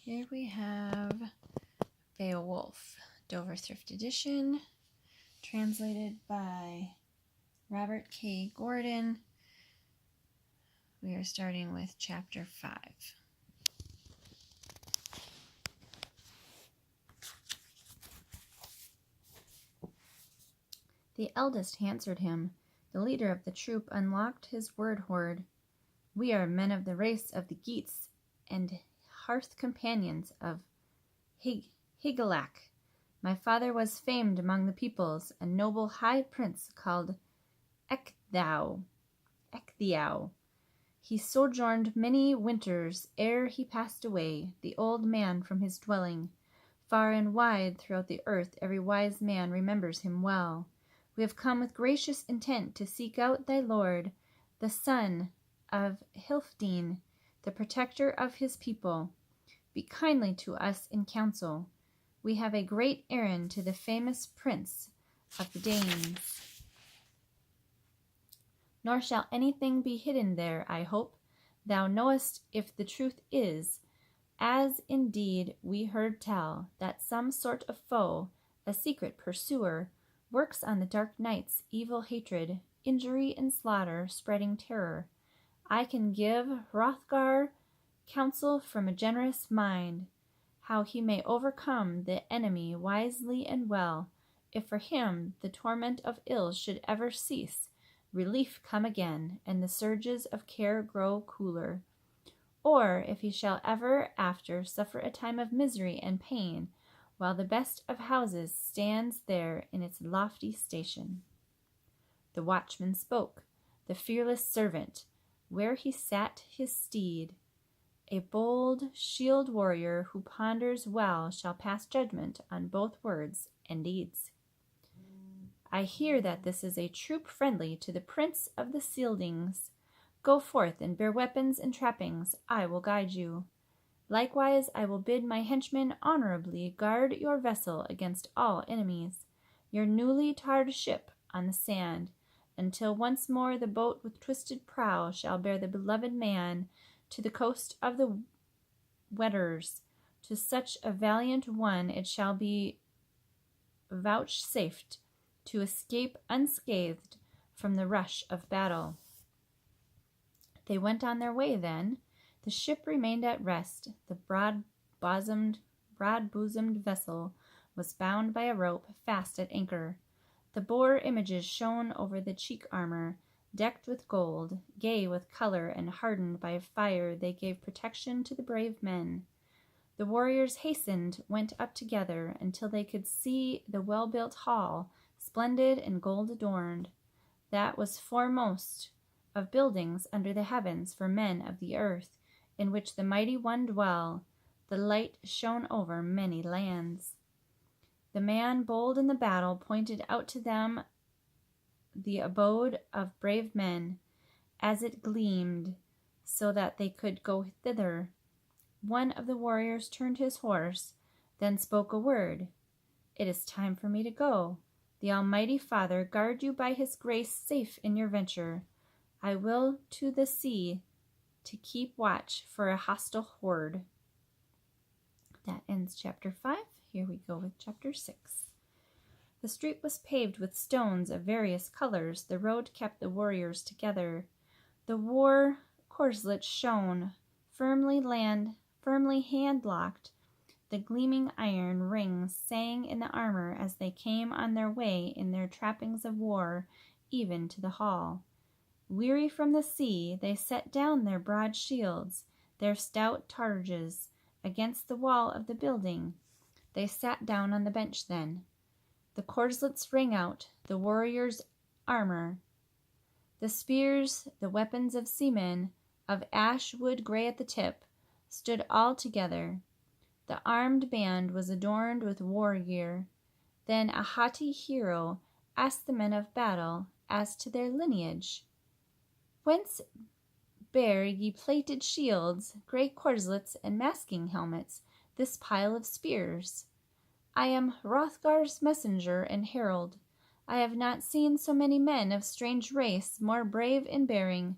Here we have Beowulf, Dover Thrift Edition, translated by Robert K. Gordon. We are starting with chapter 5. The eldest answered him. The leader of the troop unlocked his word hoard. We are men of the race of the Geats and hearth companions of Hygelac. My father was famed among the peoples, a noble high prince called Ecgtheow. He sojourned many winters ere he passed away, the old man from his dwelling. Far and wide throughout the earth every wise man remembers him well. We have come with gracious intent to seek out thy lord, the son of Hilfdene, the protector of his people. Be kindly to us in council. We have a great errand to the famous prince of the Danes. Nor shall anything be hidden there, I hope. Thou knowest if the truth is, as indeed we heard tell, that some sort of foe, a secret pursuer, works on the dark nights evil hatred, injury and slaughter, spreading terror. I can give Hrothgar counsel from a generous mind, how he may overcome the enemy wisely and well. If for him the torment of ills should ever cease, relief come again, and the surges of care grow cooler. Or if he shall ever after suffer a time of misery and pain, while the best of houses stands there in its lofty station. The watchman spoke, the fearless servant, where he sat his steed. A bold shield warrior who ponders well shall pass judgment on both words and deeds. I hear that this is a troop friendly to the prince of the Scyldings. Go forth and bear weapons and trappings. I will guide you. Likewise I will bid my henchmen honorably guard your vessel against all enemies, your newly tarred ship on the sand, until once more the boat with twisted prow shall bear the beloved man to the coast of the Weders. To such a valiant one it shall be vouchsafed to escape unscathed from the rush of battle. They went on their way then. The ship remained at rest. The broad-bosomed vessel was bound by a rope fast at anchor. The boar images shone over the cheek armor, decked with gold, gay with color and hardened by fire. They gave protection to the brave men. The warriors hastened, went up together until they could see the well-built hall, splendid and gold adorned. That was foremost of buildings under the heavens for men of the earth, in which the mighty one dwell. The light shone over many lands. The man bold in the battle pointed out to them the abode of brave men, as it gleamed, so that they could go thither. One of the warriors turned his horse, then spoke a word. It is time for me to go. The Almighty Father guard you by his grace safe in your venture. I will to the sea to keep watch for a hostile horde. That ends chapter 5. Here we go with chapter 6. The street was paved with stones of various colors. The road kept the warriors together. The war corslets shone, firmly hand-locked. The gleaming iron rings sang in the armor as they came on their way in their trappings of war, even to the hall. Weary from the sea, they set down their broad shields, their stout targes, against the wall of the building. They sat down on the bench then. The corslets rang out, the warriors' armor, the spears, the weapons of seamen, of ash wood gray at the tip, stood all together. The armed band was adorned with war gear. Then a haughty hero asked the men of battle as to their lineage. Whence bear ye plated shields, grey corslets, and masking helmets, this pile of spears? I am Hrothgar's messenger and herald. I have not seen so many men of strange race, more brave in bearing.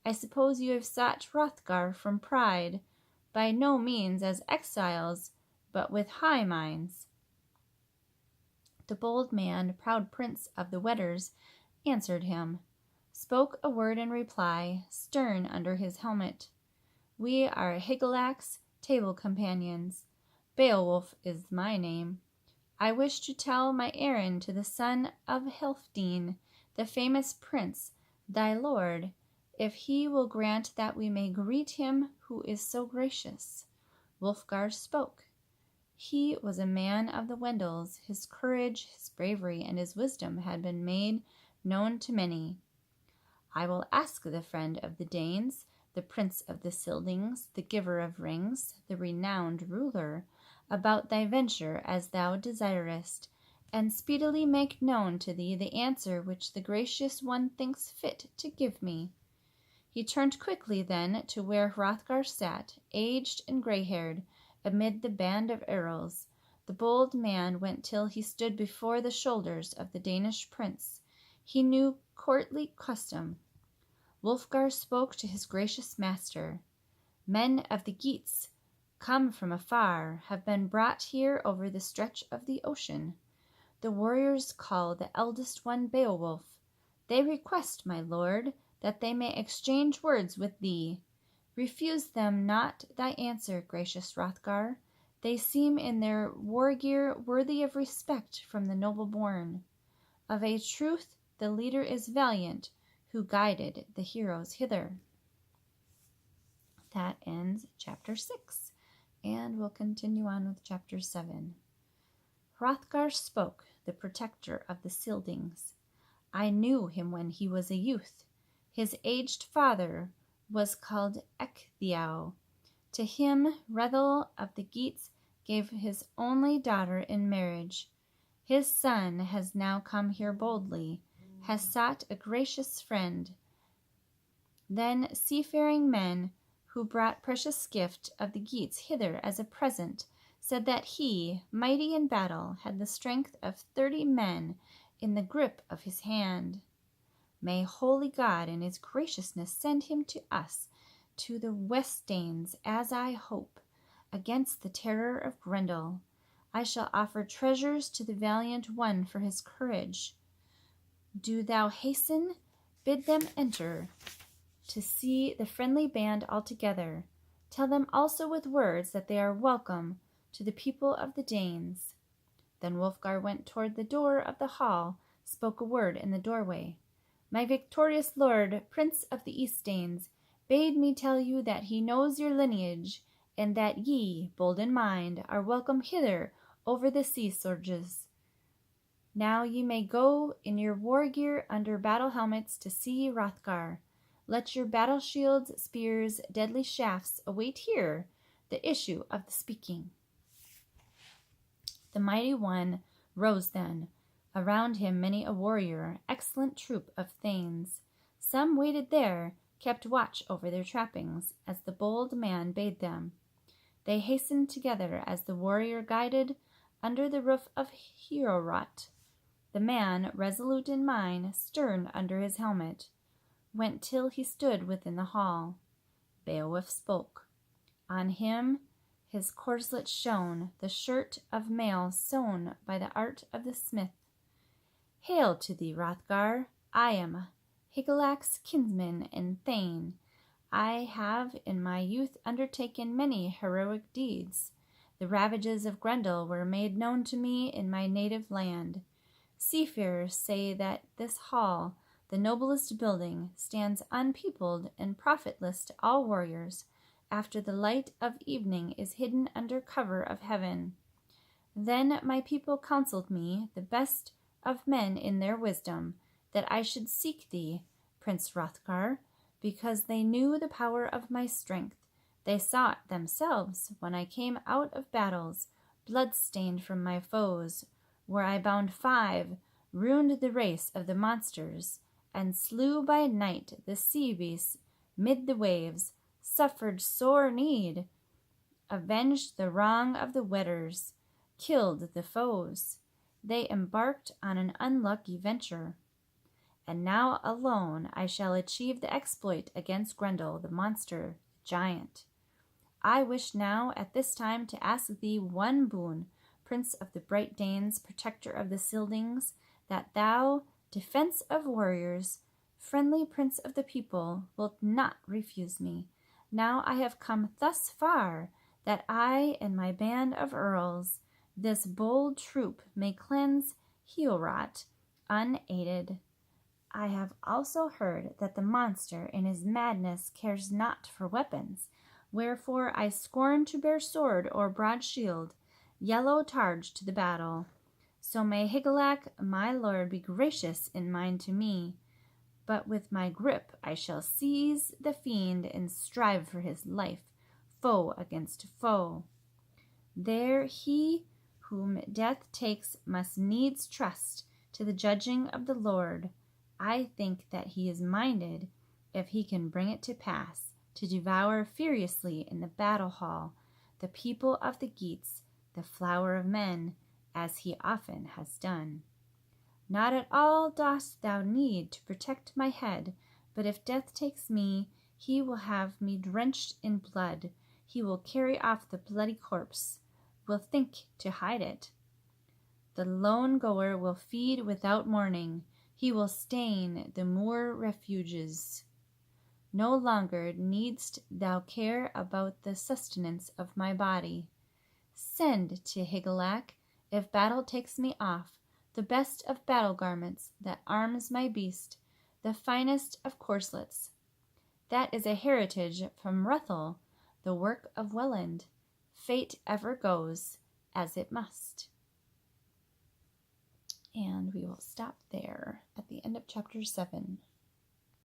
I suppose you have sought Hrothgar from pride, by no means as exiles, but with high minds. The bold man, proud prince of the Weders, answered him, spoke a word in reply, stern under his helmet. We are Higelac's table companions. Beowulf is my name. I wish to tell my errand to the son of Helfdene, the famous prince, thy lord, if he will grant that we may greet him who is so gracious. Wulfgar spoke. He was a man of the Wendels. His courage, his bravery, and his wisdom had been made known to many. I will ask the friend of the Danes, the prince of the Scyldings, the giver of rings, the renowned ruler, about thy venture as thou desirest, and speedily make known to thee the answer which the gracious one thinks fit to give me. He turned quickly then to where Hrothgar sat, aged and grey-haired, amid the band of earls. The bold man went till he stood before the shoulders of the Danish prince. He knew courtly custom. Wulfgar spoke to his gracious master. Men of the Geats, come from afar, have been brought here over the stretch of the ocean. The warriors call the eldest one Beowulf. They request, my lord, that they may exchange words with thee. Refuse them not thy answer, gracious Hrothgar. They seem in their war gear worthy of respect from the noble born. Of a truth, the leader is valiant, who guided the heroes hither. That ends chapter 6, and we'll continue on with chapter 7. Hrothgar spoke, the protector of the Scyldings. I knew him when he was a youth. His aged father was called Ecgtheow. To him Hrethel of the Geats gave his only daughter in marriage. His son has now come here boldly, has sought a gracious friend. Then seafaring men, who brought precious gift of the Geats hither as a present, said that he, mighty in battle, had the strength of 30 men in the grip of his hand. May holy God in his graciousness send him to us, to the Westdanes, as I hope, against the terror of Grendel. I shall offer treasures to the valiant one for his courage. Do thou hasten, bid them enter, to see the friendly band all together. Tell them also with words that they are welcome to the people of the Danes. Then Wulfgar went toward the door of the hall, spoke a word in the doorway. My victorious lord, prince of the Eastdanes, bade me tell you that he knows your lineage, and that ye, bold in mind, are welcome hither over the sea surges. Now ye may go in your war gear under battle helmets to see Hrothgar. Let your battle shields, spears, deadly shafts await here the issue of the speaking. The mighty one rose then. Around him many a warrior, excellent troop of thanes. Some waited there, kept watch over their trappings, as the bold man bade them. They hastened together as the warrior guided under the roof of Heorot. The man, resolute in mind, stern under his helmet, went till he stood within the hall. Beowulf spoke. On him his corslet shone, the shirt of mail sewn by the art of the smith. Hail to thee, Hrothgar! I am Higelac's kinsman and thane. I have in my youth undertaken many heroic deeds. The ravages of Grendel were made known to me in my native land. Seafarers say that this hall, the noblest building, stands unpeopled and profitless to all warriors, after the light of evening is hidden under cover of heaven. Then my people counseled me, the best of men in their wisdom, that I should seek thee, Prince Hrothgar, because they knew the power of my strength. They saw it themselves when I came out of battles, blood-stained from my foes, where I bound 5, ruined the race of the monsters, and slew by night the sea beasts mid the waves, suffered sore need, avenged the wrong of the Weders, killed the foes. They embarked on an unlucky venture. And now alone I shall achieve the exploit against Grendel, the monster, the giant. I wish now at this time to ask thee one boon, Prince of the bright Danes, protector of the Scyldings, that thou, defense of warriors, friendly prince of the people, wilt not refuse me. Now I have come thus far, that I and my band of earls, this bold troop, may cleanse Heorot unaided. I have also heard that the monster in his madness cares not for weapons, wherefore I scorn to bear sword or broad shield, yellow targe to the battle. So may Higelac my lord be gracious in mind to me, but with my grip I shall seize the fiend and strive for his life, foe against foe. There he whom death takes must needs trust to the judging of the Lord. I think that he is minded, if he can bring it to pass, to devour furiously in the battle hall the people of the Geats, the flower of men, as he often has done. Not at all dost thou need to protect my head, but if death takes me, he will have me drenched in blood. He will carry off the bloody corpse, will think to hide it. The lone goer will feed without mourning. He will stain the moor refuges. No longer needst thou care about the sustenance of my body. Send to Higelac, if battle takes me off, the best of battle garments that arms my beast, the finest of corslets. That is a heritage from Hrethel, the work of Welland. Fate ever goes as it must. And we will stop there at the end of chapter 7.